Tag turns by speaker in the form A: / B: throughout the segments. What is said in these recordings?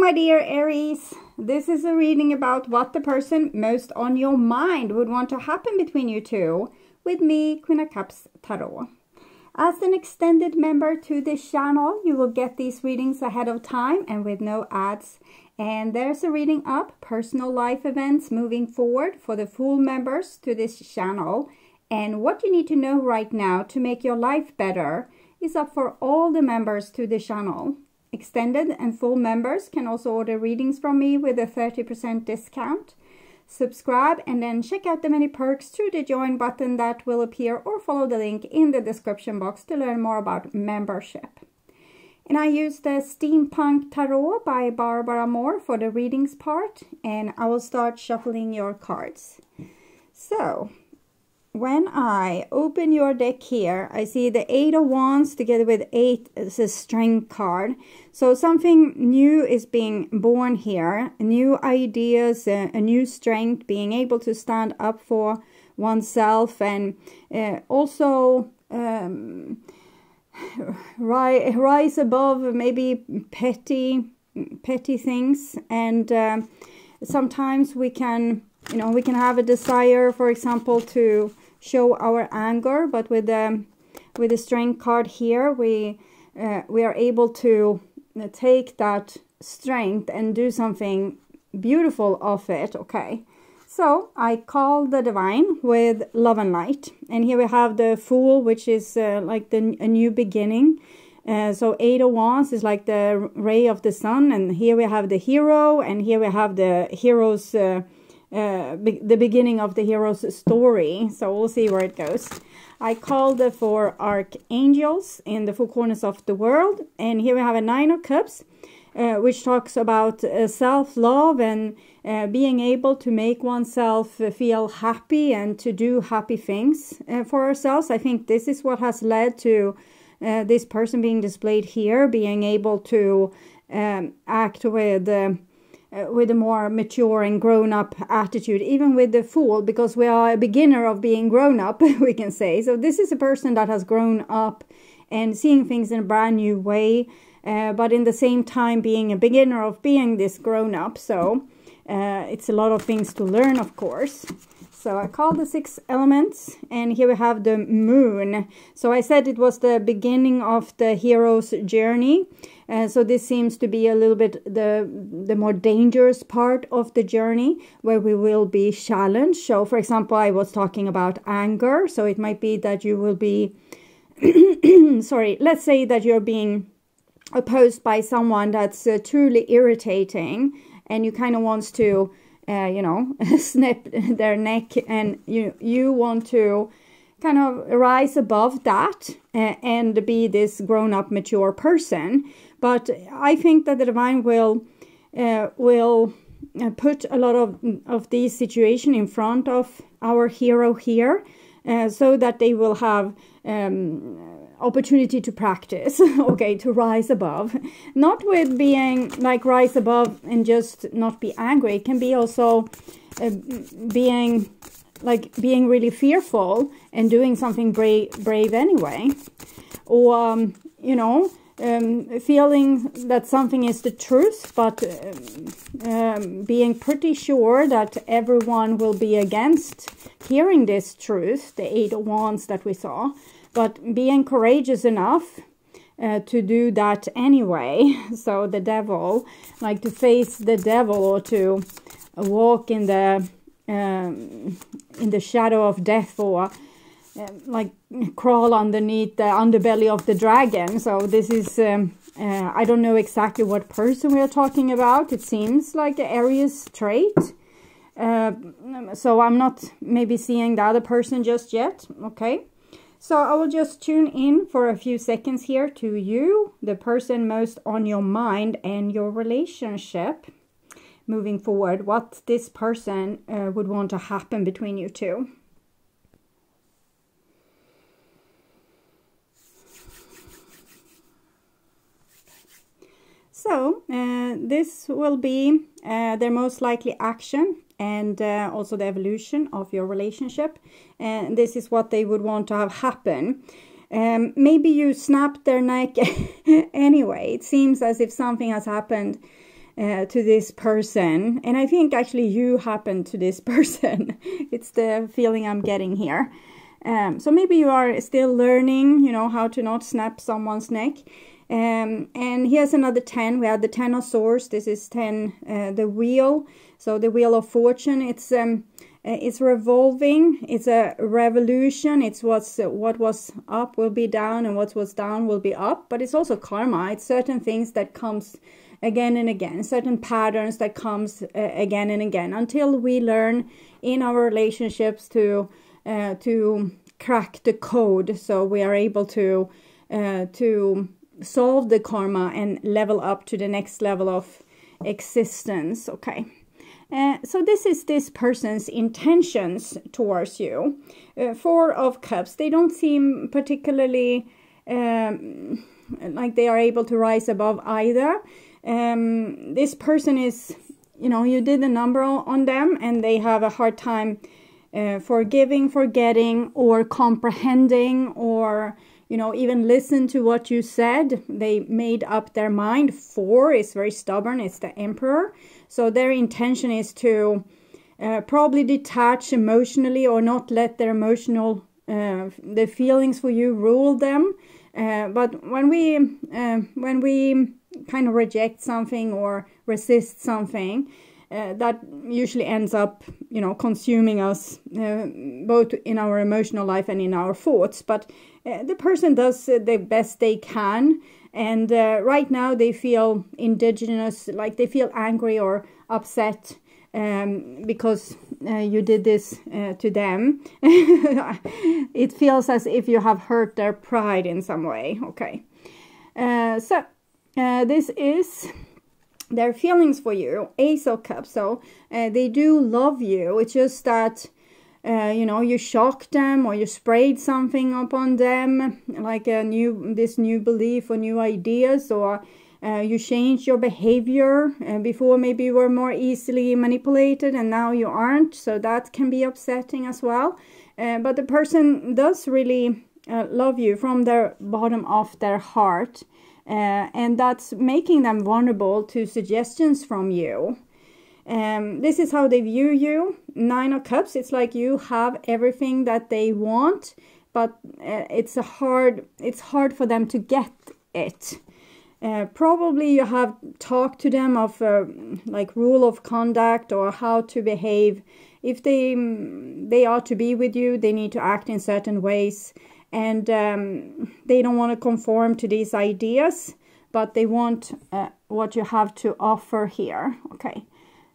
A: my dear Aries. This is a reading about what the person most on your mind would want to happen between you two, with me, Queen of Cups Tarot. As an extended member to this channel, you will get these readings ahead of time and with no ads. And there's a reading up, personal life events moving forward for the full members to this channel. And what you need to know right now to make your life better is up for all the members to the channel. Extended and full members can also order readings from me with a 30% discount. Subscribe and then check out the many perks through the join button that will appear, or follow the link in the description box to learn more about membership. And I used the Steampunk Tarot by Barbara Moore for the readings part, and I will start shuffling your cards. So, when I open your deck here, I see the 8 of Wands together with 8 is a Strength card. So something new is being born here. New ideas, a new strength, being able to stand up for oneself, and also rise above maybe petty things. And sometimes we can, we can have a desire, for example, to show our anger, but with the Strength card here, we are able to take that strength and do something beautiful of it. Okay, so I call the Divine with Love and Light, and here we have the Fool, which is like a new beginning. So 8 of Wands is like the ray of the sun, and here we have the Hero, and here we have the hero's the beginning of the hero's story. So we'll see where it goes. I called the 4 archangels in the 4 corners of the world, and here we have a 9 of Cups, which talks about self-love and being able to make oneself feel happy and to do happy things for ourselves. I think this is what has led to this person being displayed here, being able to act with a more mature and grown-up attitude, even with the Fool, because we are a beginner of being grown-up, we can say. So this is a person that has grown up and seeing things in a brand new way, but in the same time being a beginner of being this grown-up. So it's a lot of things to learn, of course. So I call the 6 elements, and here we have the Moon. So I said it was the beginning of the hero's journey. So this seems to be a little bit the more dangerous part of the journey, where we will be challenged. So for example, I was talking about anger. So it might be that you will be, sorry, let's say that you're being opposed by someone that's truly irritating, and you kind of wants to snap their neck, and you want to kind of rise above that and be this grown-up, mature person. But I think that the Divine will put a lot of these situations in front of our hero here, so that they will have opportunity to practice, okay, to rise above. Not with being like rise above and just not be angry. It can be also being really fearful and doing something brave anyway, or feeling that something is the truth, but being pretty sure that everyone will be against hearing this truth, the 8 of Wands that we saw, but being courageous enough to do that anyway. So the Devil, like to face the devil, or to walk in the shadow of death, or like crawl underneath the underbelly of the dragon. So this is I don't know exactly what person we are talking about. It seems like the Aries trait, so I'm not maybe seeing the other person just yet. Okay, so I will just tune in for a few seconds here to you, the person most on your mind, and your relationship moving forward, what this person would want to happen between you two. So this will be their most likely action, and also the evolution of your relationship. And this is what they would want to have happen. Maybe you snapped their neck anyway. It seems as if something has happened to this person. And I think actually you happened to this person. It's the feeling I'm getting here. So maybe you are still learning, you know, how to not snap someone's neck. And here's another 10. We have the 10 of Swords. This is 10, the wheel. So the wheel of fortune. It's revolving. It's a revolution. It's what was up will be down, and what was down will be up. But it's also karma. It's certain things that comes again and again, certain patterns that comes again and again, until we learn in our relationships to crack the code, so we are able to solve the karma and level up to the next level of existence. Okay. So this is this person's intentions towards you. 4 of Cups. They don't seem particularly like they are able to rise above either. This person is, you know, you did a number on them, and they have a hard time forgiving, forgetting, or comprehending, or, you know, even listen to what you said. They made up their mind. 4 is very stubborn. It's the Emperor. So their intention is to probably detach emotionally, or not let their emotional, the feelings for you rule them. But when we kind of reject something or resist something, that usually ends up, you know, consuming us, both in our emotional life and in our thoughts. But the person does the best they can, and right now they feel indigenous, like they feel angry or upset because you did this to them. It feels as if you have hurt their pride in some way. Okay, so this is their feelings for you. Ace of Cups. So they do love you. It's just that you know, you shocked them, or you sprayed something upon them, like this new belief or new ideas, or you changed your behavior. Before maybe you were more easily manipulated, and now you aren't. So that can be upsetting as well. But the person does really love you from the bottom of their heart. And that's making them vulnerable to suggestions from you. This is how they view you. 9 of Cups. It's like you have everything that they want, but it's hard for them to get it. Probably you have talked to them of like rule of conduct, or how to behave. If they are to be with you, they need to act in certain ways. And they don't want to conform to these ideas, but they want what you have to offer here. Okay,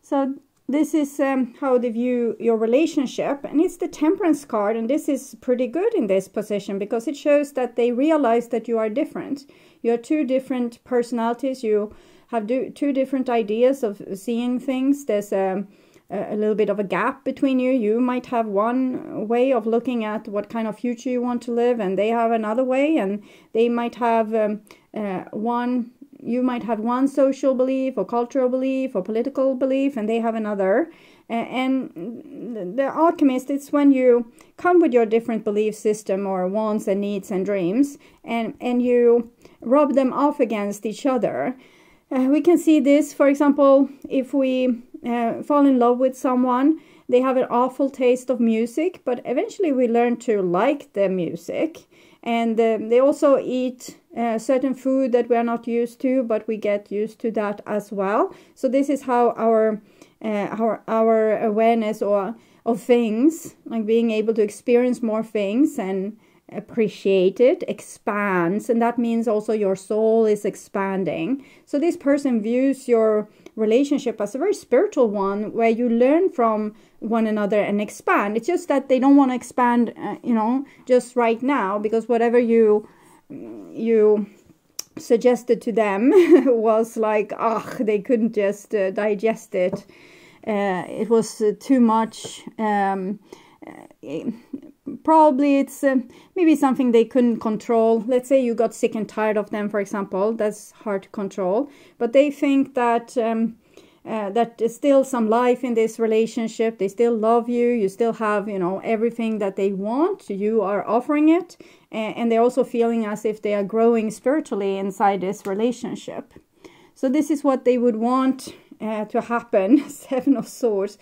A: so this is how they view your relationship. And it's the Temperance card. And this is pretty good in this position, because it shows that they realize that you are different. You are 2 different personalities. You have 2 different ideas of seeing things. There's a little bit of a gap between you. You might have one way of looking at what kind of future you want to live, and they have another way, and they might have you might have one social belief or cultural belief or political belief, and they have another. And the alchemist, it's when you come with your different belief system or wants and needs and dreams, and you rub them off against each other. We can see this, for example, if we fall in love with someone. They have an awful taste of music, but eventually we learn to like the music. And they also eat certain food that we are not used to, but we get used to that as well. So this is how our awareness of things, like being able to experience more things and appreciate it, expands. And that means also your soul is expanding. So this person views your relationship as a very spiritual one, where you learn from one another and expand. It's just that they don't want to expand, you know, just right now, because whatever you suggested to them was like, they couldn't just digest it. It was too much. Probably it's maybe something they couldn't control. Let's say you got sick and tired of them, for example. That's hard to control. But they think that that there's still some life in this relationship. They still love you. You still have, you know, everything that they want. You are offering it. And they're also feeling as if they are growing spiritually inside this relationship. So this is what they would want to happen. Seven of Swords.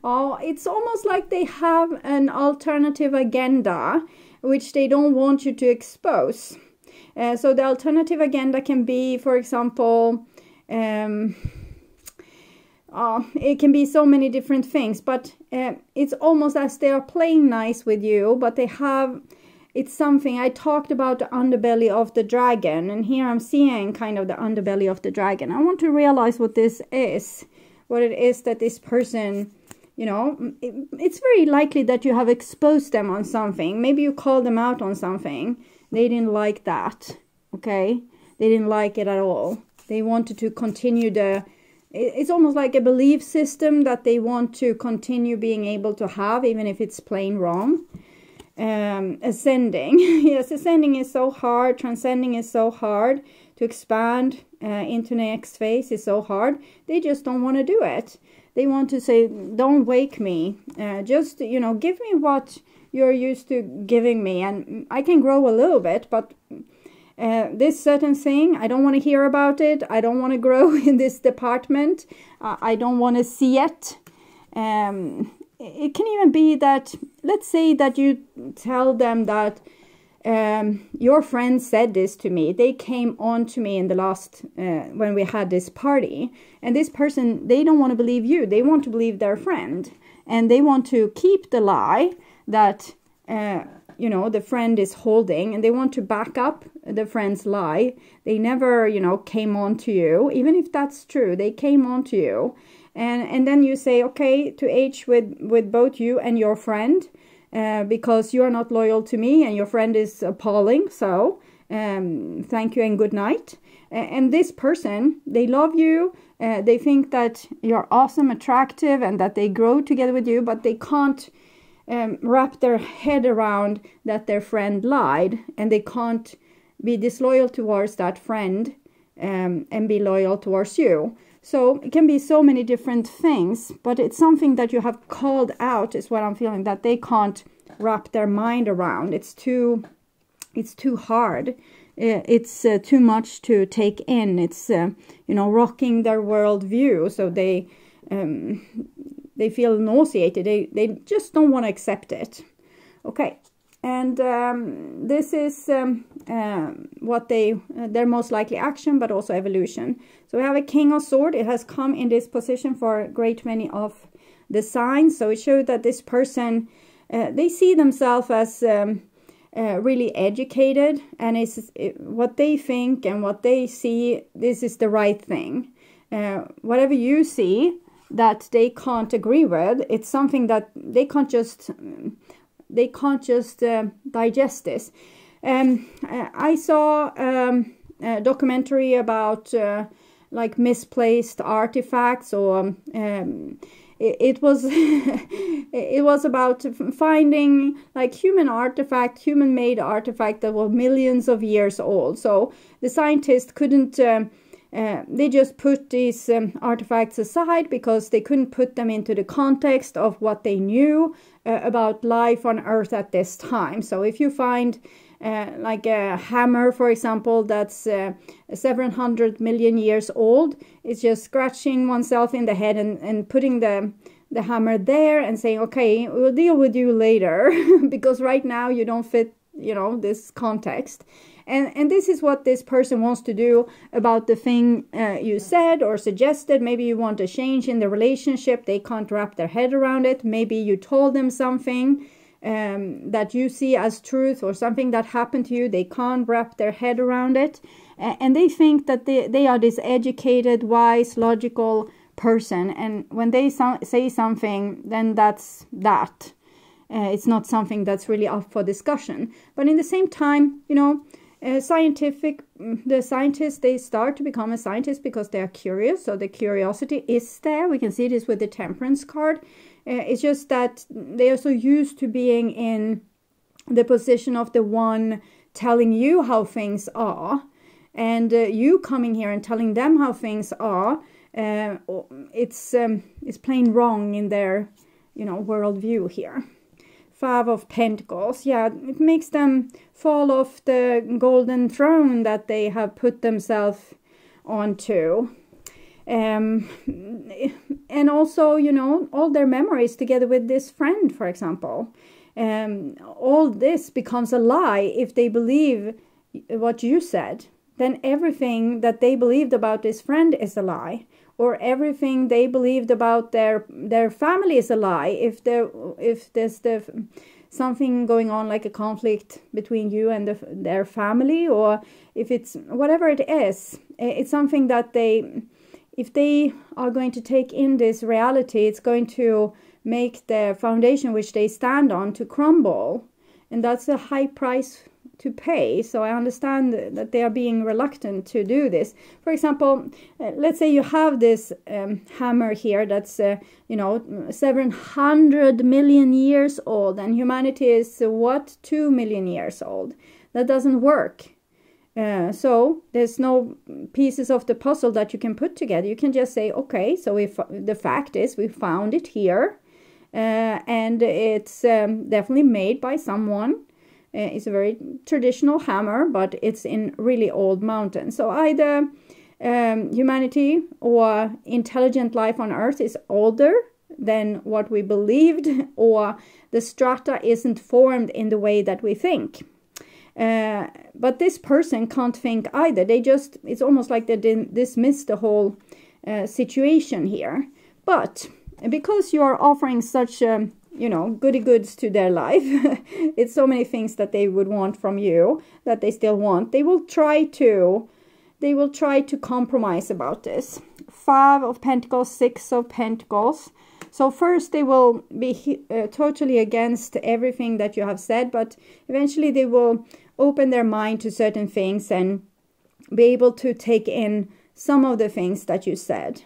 A: Oh, it's almost like they have an alternative agenda which they don't want you to expose. So the alternative agenda can be, for example, it can be so many different things, but it's almost as they are playing nice with you, but they have, it's something, I talked about the underbelly of the dragon, and here I'm seeing kind of the underbelly of the dragon. I want to realize what this is, what it is that this person, you know, it's very likely that you have exposed them on something. Maybe you called them out on something. They didn't like that, okay? They didn't like it at all. They wanted to continue it's almost like a belief system that they want to continue being able to have, even if it's plain wrong. Ascending. Yes, ascending is so hard. Transcending is so hard. To expand into the next phase is so hard. They just don't want to do it. They want to say, don't wake me. Just, you know, give me what you're used to giving me. And I can grow a little bit, but this certain thing, I don't want to hear about it. I don't want to grow in this department. I don't want to see it. It can even be that, let's say that you tell them that your friend said this to me. They came on to me in the last, when we had this party. And this person, they don't want to believe you. They want to believe their friend. And they want to keep the lie that, you know, the friend is holding. And they want to back up the friend's lie. They never, you know, came on to you. Even if that's true, they came on to you. And then you say, okay, to H with both you and your friend. Because you are not loyal to me and your friend is appalling. So, thank you and good night. And this person, they love you. They think that you're awesome, attractive, and that they grow together with you. But they can't wrap their head around that their friend lied. And they can't be disloyal towards that friend and be loyal towards you. So it can be so many different things, but it's something that you have called out is what I'm feeling, that they can't wrap their mind around. It's too hard. It's too much to take in. It's, you know, rocking their worldview. So they feel nauseated. They just don't want to accept it. Okay. And this is what their most likely action, but also evolution. So we have a King of Swords. It has come in this position for a great many of the signs. So it showed that this person, they see themselves as really educated, and what they think and what they see, this is the right thing. Whatever you see that they can't agree with, it's something that they can't just digest this. I saw a documentary about like misplaced artifacts, or it was it was about finding like human-made artifact that were millions of years old. So the scientists couldn't. They just put these artifacts aside because they couldn't put them into the context of what they knew about life on Earth at this time. So if you find like a hammer, for example, that's 700 million years old, it's just scratching oneself in the head and putting the hammer there and saying, okay, we'll deal with you later because right now you don't fit, you know, this context. And this is what this person wants to do about the thing you said or suggested. Maybe you want a change in the relationship. They can't wrap their head around it. Maybe you told them something that you see as truth, or something that happened to you. They can't wrap their head around it. And they think that they are this educated, wise, logical person. And when they say something, then that's that. It's not something that's really up for discussion. But in the same time, you know, the scientists, they start to become a scientist because they are curious. So the curiosity is there. We can see this with the Temperance card. It's just that they are so used to being in the position of the one telling you how things are, and you coming here and telling them how things are. It's plain wrong in their, you know, worldview here. Five of Pentacles, yeah, it makes them fall off the golden throne that they have put themselves onto. And also, you know, all their memories together with this friend, for example. All this becomes a lie if they believe what you said. Then everything that they believed about this friend is a lie. Or everything they believed about their family is a lie. If there's something going on, like a conflict between you and their family, or if it's whatever it is, it's something that if they are going to take in this reality, it's going to make the foundation which they stand on to crumble. And that's a high price to pay. So I understand that they are being reluctant to do this. For example, let's say you have this hammer here that's, 700 million years old, and humanity is, 2 million years old. That doesn't work. So there's no pieces of the puzzle that you can put together. You can just say, okay, so if the fact is we found it here, and it's definitely made by someone. It's a very traditional hammer, but it's in really old mountains. So either humanity or intelligent life on Earth is older than what we believed, or the strata isn't formed in the way that we think. But this person can't think either. It's almost like they dismiss the whole situation here. But because you are offering such goody goods to their life, it's so many things that they would want from you that they still want. They will try to compromise about this. 5 of Pentacles, 6 of Pentacles. So first they will be totally against everything that you have said, but eventually they will open their mind to certain things and be able to take in some of the things that you said.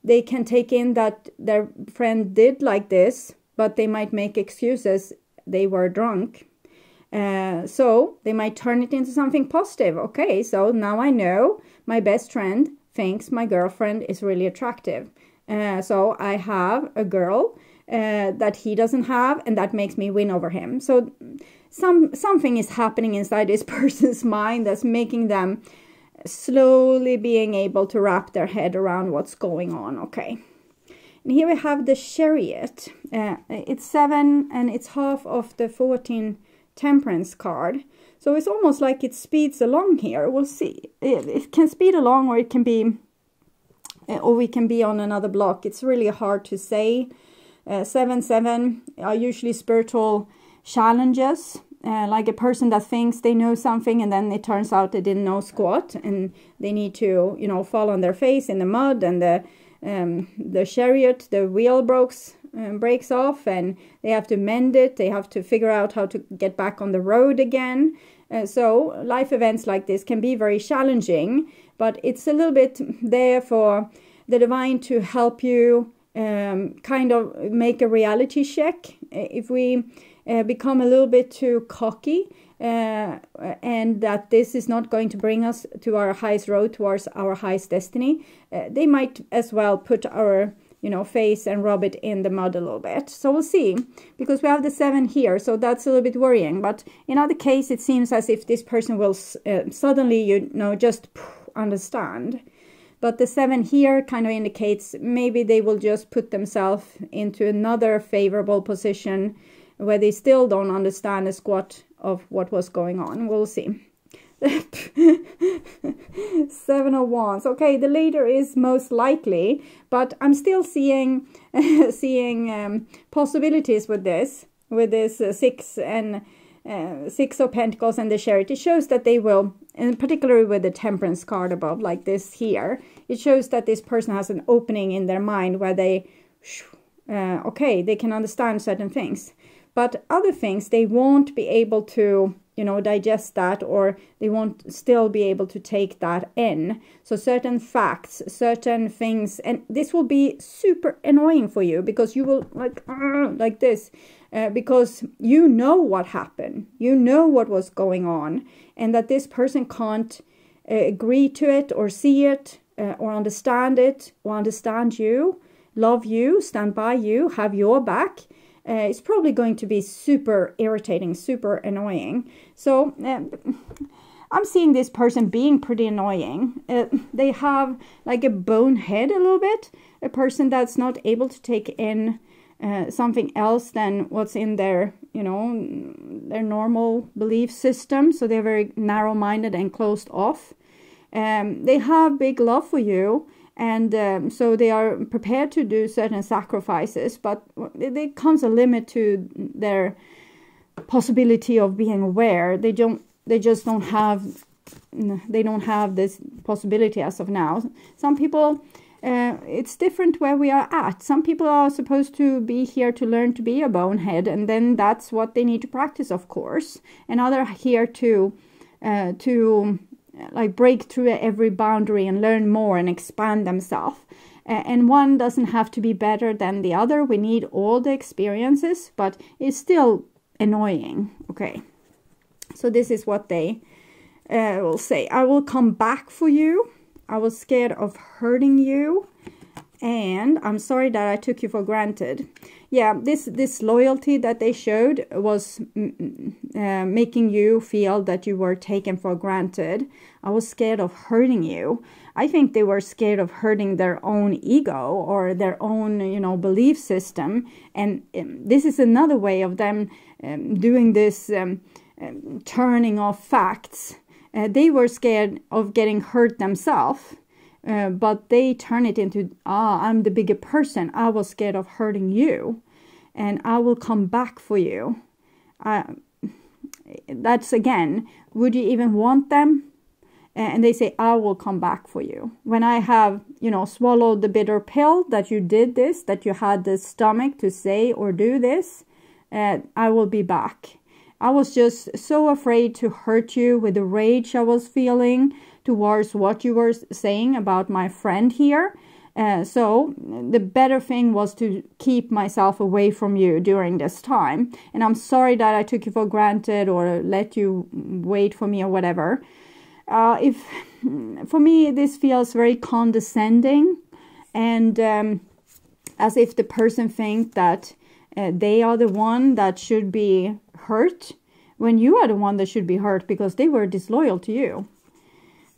A: They can take in that their friend did like this, but they might make excuses. They were drunk. So they might turn it into something positive. Okay, so now I know my best friend thinks my girlfriend is really attractive. So I have a girl that he doesn't have, and that makes me win over him. So something is happening inside this person's mind that's making them slowly being able to wrap their head around what's going on. Okay. And here we have the Chariot. It's 7 and it's half of the 14 Temperance card. So it's almost like it speeds along here. We'll see. It can speed along, or it can be, or we can be on another block. It's really hard to say. 7-7 are usually spiritual challenges. Like a person that thinks they know something, and then it turns out they didn't know squat, and they need to, fall on their face in the mud, and the chariot, the wheel breaks off, and they have to mend it. They have to figure out how to get back on the road again. So life events like this can be very challenging, but it's a little bit there for the divine to help you kind of make a reality check. If we become a little bit too cocky, and that this is not going to bring us to our highest road towards our highest destiny, they might as well put our face and rub it in the mud a little bit. So we'll see, because we have the 7 here, so that's a little bit worrying. But in other case, it seems as if this person will suddenly just understand. But the 7 here kind of indicates maybe they will just put themselves into another favorable position where they still don't understand a squat of what was going on. We'll see. 7 of Wands. Okay, the later is most likely, but I'm still seeing possibilities with this 6 and 6 of Pentacles and the Chariot. It shows that they will, and particularly with the Temperance card above, like this here, it shows that this person has an opening in their mind where they, they can understand certain things. But other things, they won't be able to, digest that, or they won't still be able to take that in. So certain facts, certain things, and this will be super annoying for you, because you will like this, because you know what happened. You know what was going on, and that this person can't agree to it or see it or understand it or understand you, love you, stand by you, have your back. It's probably going to be super irritating, super annoying. So I'm seeing this person being pretty annoying. They have like a bonehead a little bit, a person that's not able to take in something else than what's in their, you know, their normal belief system. So they're very narrow-minded and closed off. They have big love for you, and so they are prepared to do certain sacrifices, but there comes a limit to their possibility of being aware. They just don't have this possibility as of now. Some people, it's different where we are at. Some people are supposed to be here to learn to be a bonehead, and then that's what they need to practice, of course. And others are here to like break through every boundary and learn more and expand themselves. And one doesn't have to be better than the other. We need all the experiences, but it's still annoying. Okay, so this is what they will say. I will come back for you. I was scared of hurting you, and I'm sorry that I took you for granted. Yeah, this loyalty that they showed was making you feel that you were taken for granted. I was scared of hurting you. I think they were scared of hurting their own ego or their own, you know, belief system. And this is another way of them doing this turning off facts. They were scared of getting hurt themselves. But they turn it into, I'm the bigger person. I was scared of hurting you, and I will come back for you. That's again, would you even want them? And they say, I will come back for you. When I have, you know, swallowed the bitter pill that you did this, that you had the stomach to say or do this, I will be back. I was just so afraid to hurt you with the rage I was feeling towards what you were saying about my friend here. So the better thing was to keep myself away from you during this time. And I'm sorry that I took you for granted or let you wait for me or whatever. For me, this feels very condescending, and as if the person thinks that they are the one that should be hurt, when you are the one that should be hurt because they were disloyal to you.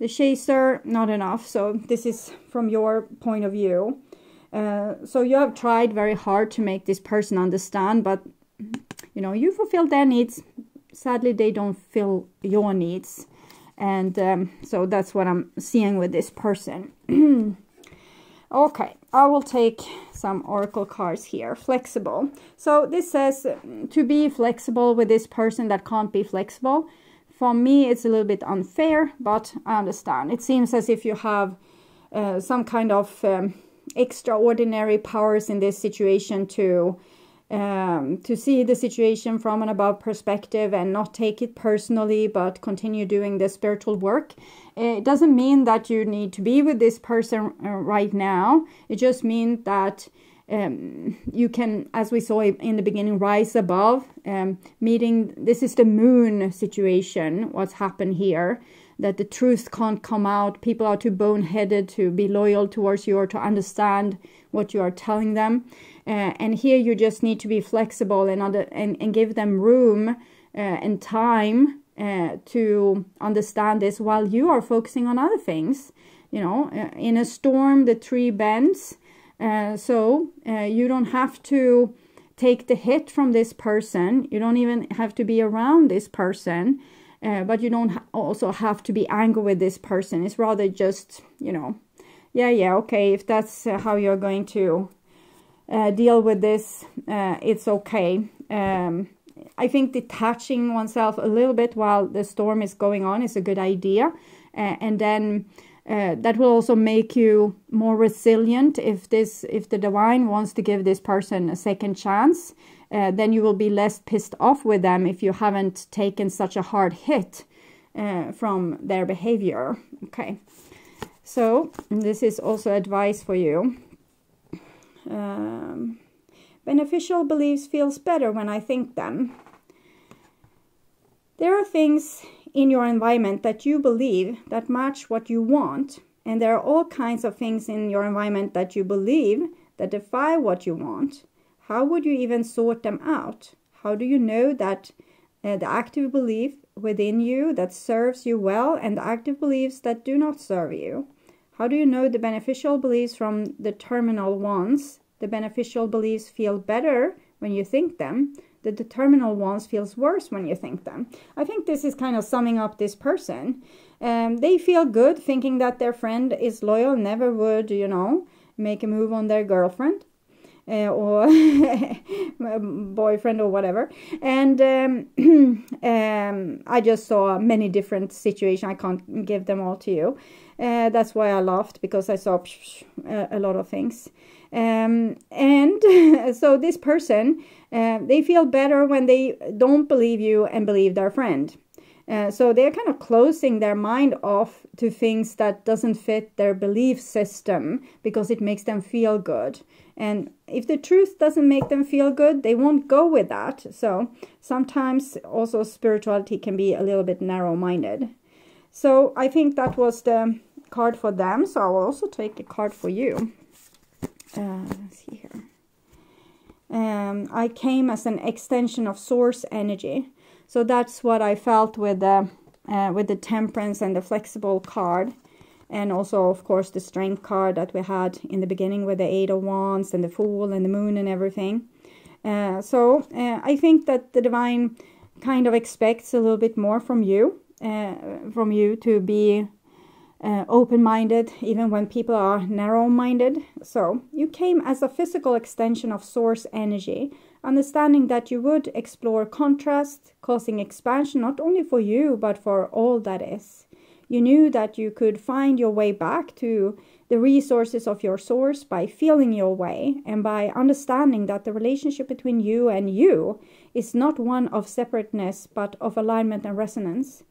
A: The chaser, not enough. So this is from your point of view. So you have tried very hard to make this person understand, but you know, you fulfill their needs. Sadly, they don't fill your needs. And so that's what I'm seeing with this person. Okay, I will take some oracle cards here. Flexible. So this says to be flexible with this person that can't be flexible. For me, it's a little bit unfair, but I understand. It seems as if you have some kind of extraordinary powers in this situation to see the situation from an above perspective and not take it personally, but continue doing the spiritual work. It doesn't mean that you need to be with this person right now. It just means that you can, as we saw in the beginning, rise above. Meeting, this is the moon situation, what's happened here, that the truth can't come out. People are too boneheaded to be loyal towards you or to understand what you are telling them. And here you just need to be flexible and give them room and time to understand this while you are focusing on other things. You know, in a storm, the tree bends. So you don't have to take the hit from this person. You don't even have to be around this person. But you don't also have to be angry with this person. It's rather just, you know, yeah, okay, if that's how you're going to deal with this, it's okay. I think detaching oneself a little bit while the storm is going on is a good idea. And then that will also make you more resilient. If the divine wants to give this person a second chance, then you will be less pissed off with them if you haven't taken such a hard hit from their behavior. Okay, so this is also advice for you. Beneficial beliefs feels better when I think them. There are things in your environment that you believe that match what you want, and there are all kinds of things in your environment that you believe that defy what you want. How would you even sort them out? How do you know that the active belief within you that serves you well and active beliefs that do not serve you. How do you know the beneficial beliefs from the terminal ones? The beneficial beliefs feel better when you think them. The terminal ones feels worse when you think them. I think this is kind of summing up this person. They feel good thinking that their friend is loyal, never would, you know, make a move on their girlfriend. Or boyfriend or whatever. And I just saw many different situations. I can't give them all to you. That's why I laughed, because I saw a lot of things. And so this person, they feel better when they don't believe you and believe their friend. So they're kind of closing their mind off to things that doesn't fit their belief system because it makes them feel good. And if the truth doesn't make them feel good, they won't go with that. So sometimes also spirituality can be a little bit narrow-minded. So I think that was the card for them. So I will also take a card for you. Let's see here. I came as an extension of source energy. So that's what I felt with the Temperance and the Flexible card. And also, of course, the Strength card that we had in the beginning with the 8 of Wands and the Fool and the Moon and everything. So I think that the Divine kind of expects a little bit more from you to be open-minded, even when people are narrow-minded. So you came as a physical extension of source energy, understanding that you would explore contrast, causing expansion not only for you, but for all that is. You knew that you could find your way back to the resources of your source by feeling your way and by understanding that the relationship between you and you is not one of separateness, but of alignment and resonance.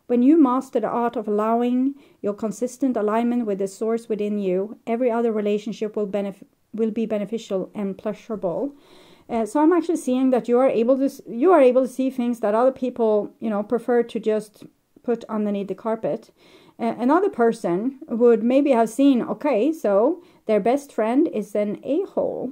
A: When you master the art of allowing your consistent alignment with the source within you, every other relationship will be beneficial and pleasurable. So I'm actually seeing that you are able to see things that other people, you know, prefer to just put underneath the carpet. Another person would maybe have seen, okay, so their best friend is an a-hole.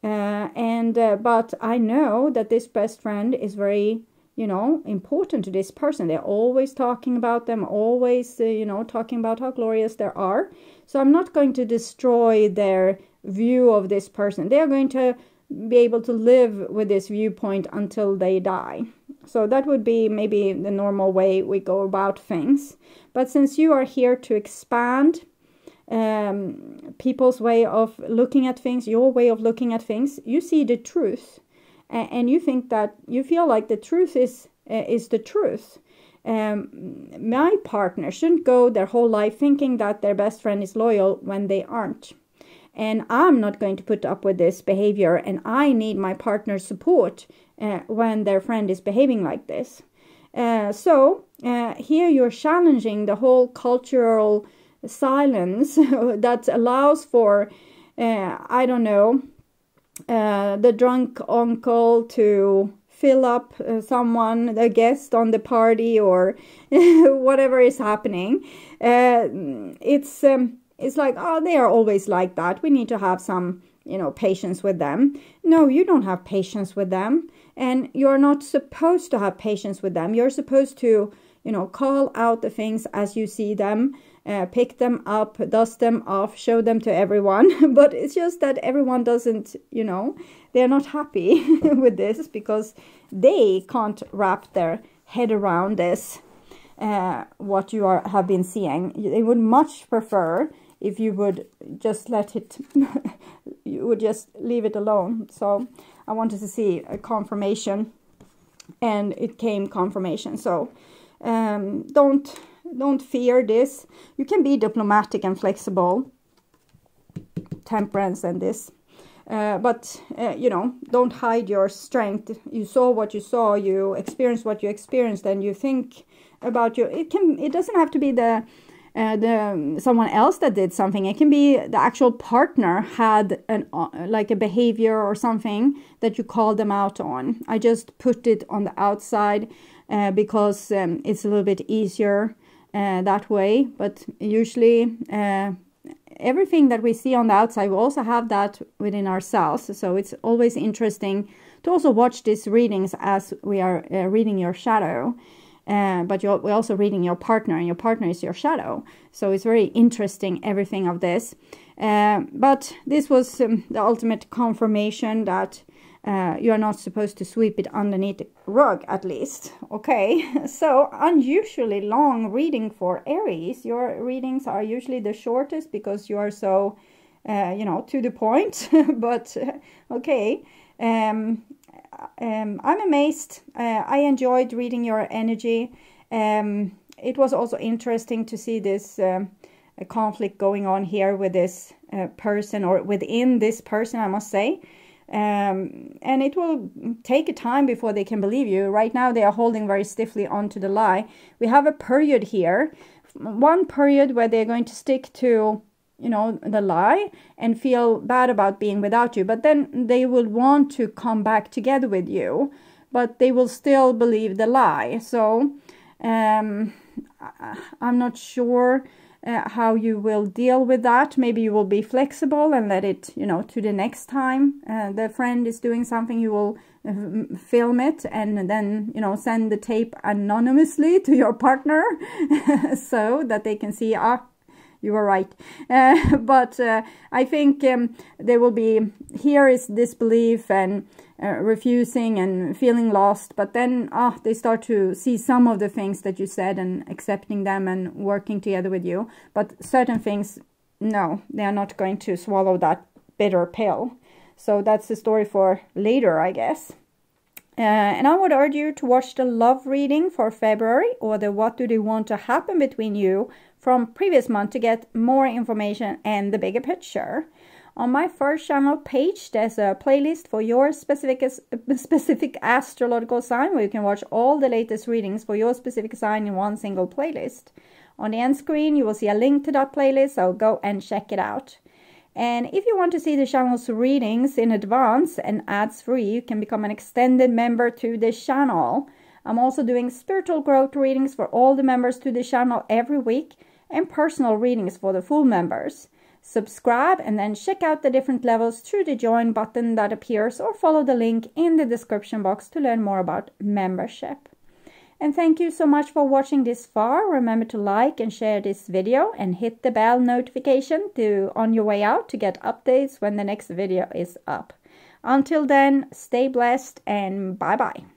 A: But I know that this best friend is very, you know, important to this person. They're always talking about them, always, you know, talking about how glorious they are. So I'm not going to destroy their view of this person. They are going to be able to live with this viewpoint until they die. So that would be maybe the normal way we go about things. But since you are here to expand people's way of looking at things, your way of looking at things, you see the truth. And you think that, you feel like the truth is the truth. My partner shouldn't go their whole life thinking that their best friend is loyal when they aren't. And I'm not going to put up with this behavior, and I need my partner's support when their friend is behaving like this. So here you're challenging the whole cultural silence that allows for, I don't know, the drunk uncle to fill up someone, a guest on the party, or whatever is happening. It's like, oh, they are always like that. We need to have some, you know, patience with them. No, you don't have patience with them. And you're not supposed to have patience with them. You're supposed to, you know, call out the things as you see them, pick them up, dust them off, show them to everyone. But it's just that everyone doesn't, you know, they're not happy with this because they can't wrap their head around this, what you have been seeing. They would much prefer if you would just let it, you would just leave it alone. So I wanted to see a confirmation, and it came confirmation. So don't fear this. You can be diplomatic and flexible, temperance and this. But, you know, don't hide your strength. You saw what you saw, you experienced what you experienced, and you think about your, it doesn't have to be the someone else that did something. It can be the actual partner had like a behavior or something that you called them out on. I just put it on the outside because it's a little bit easier that way. But usually everything that we see on the outside, we also have that within ourselves. So it's always interesting to also watch these readings as we are reading your shadow. but we're also reading your partner, and your partner is your shadow. So it's very interesting, everything of this. But this was the ultimate confirmation that you are not supposed to sweep it underneath the rug, at least. Okay, so unusually long reading for Aries. Your readings are usually the shortest because you are so, you know, to the point. But okay, I'm amazed. I enjoyed reading your energy. It was also interesting to see this conflict going on here with this person, or within this person, I must say. And it will take a time before they can believe you. Right now they are holding very stiffly onto the lie. We have a period here, one period where they're going to stick to, you know, the lie and feel bad about being without you, but then they will want to come back together with you, but they will still believe the lie. So I'm not sure how you will deal with that. Maybe you will be flexible and let it, you know, to the next time the friend is doing something, you will film it and then, you know, send the tape anonymously to your partner so that they can see, you were right. But I think there will be, here is disbelief and refusing and feeling lost, but then they start to see some of the things that you said and accepting them and working together with you. But certain things, no, they are not going to swallow that bitter pill. So that's the story for later, I guess. And I would urge you to watch the love reading for February, or the what do they want to happen between you from previous month, to get more information and the bigger picture. On my first channel page, there's a playlist for your specific astrological sign, where you can watch all the latest readings for your specific sign in one single playlist. On the end screen, you will see a link to that playlist, so go and check it out. And if you want to see the channel's readings in advance and ads-free, you can become an extended member to this channel. I'm also doing spiritual growth readings for all the members to the channel every week, and personal readings for the full members. Subscribe and then check out the different levels through the join button that appears, or follow the link in the description box to learn more about membership. And thank you so much for watching this far. Remember to like and share this video and hit the bell notification on your way out to get updates when the next video is up. Until then, stay blessed and bye-bye.